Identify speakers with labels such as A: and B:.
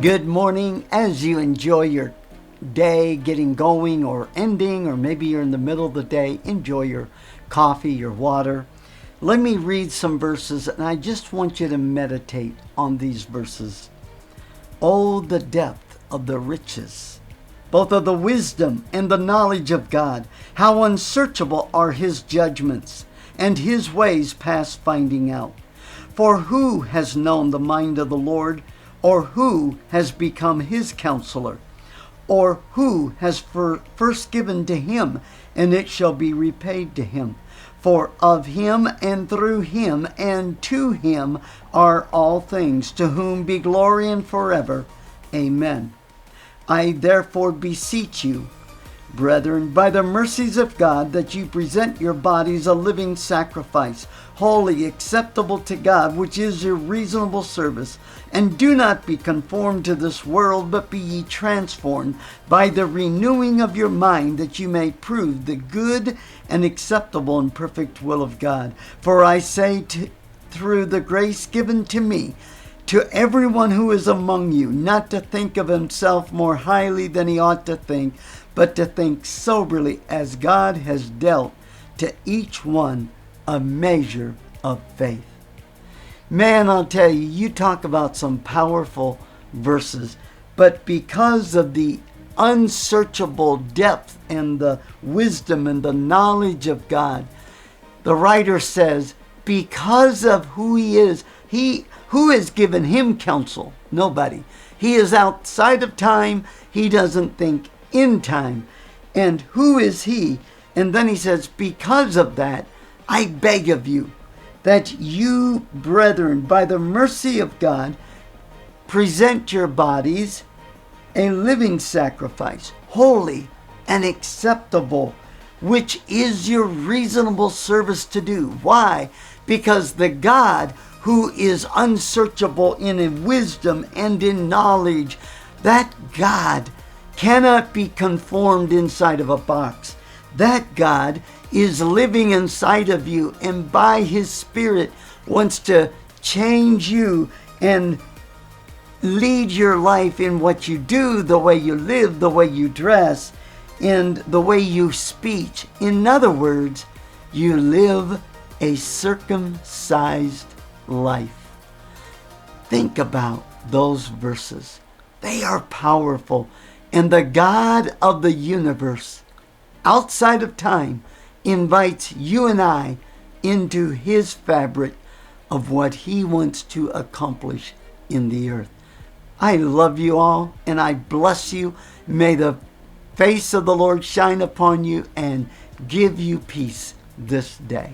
A: Good morning. As you enjoy your day getting going or ending, or maybe you're in the middle of the day, enjoy your coffee, your water. Let me read some verses, and I just want you to meditate on these verses. Oh, the depth of the riches, both of the wisdom and the knowledge of God. How unsearchable are his judgments, and his ways past finding out. For who has known the mind of the Lord, or who has become his counselor? Or who has first given to him, and it shall be repaid to him? For of him, and through him, and to him are all things, to whom be glory and forever. Amen. I therefore beseech you, brethren, by the mercies of God, that you present your bodies a living sacrifice, holy, acceptable to God, which is your reasonable service. And do not be conformed to this world, but be ye transformed by the renewing of your mind, that you may prove the good and acceptable and perfect will of God. For I say, through the grace given to me, to everyone who is among you, not to think of himself more highly than he ought to think, but to think soberly, as God has dealt to each one a measure of faith. Man, I'll tell you, you talk about some powerful verses, but because of the unsearchable depth and the wisdom and the knowledge of God, the writer says, because of who he is, who has given him counsel? Nobody. He is outside of time. He doesn't think in time. And who is he? And then he says, because of that, I beg of you that you, brethren, by the mercy of God, present your bodies a living sacrifice, holy and acceptable, which is your reasonable service to do. Why? Because the God who is unsearchable in wisdom and in knowledge, that God cannot be conformed inside of a box. That God is living inside of you, and by his Spirit wants to change you and lead your life in what you do, the way you live, the way you dress, and the way you speak. In other words, you live a circumcised life. Think about those verses. They are powerful. And the God of the universe, outside of time, invites you and I into his fabric of what he wants to accomplish in the earth. I love you all, and I bless you. May the face of the Lord shine upon you and give you peace this day.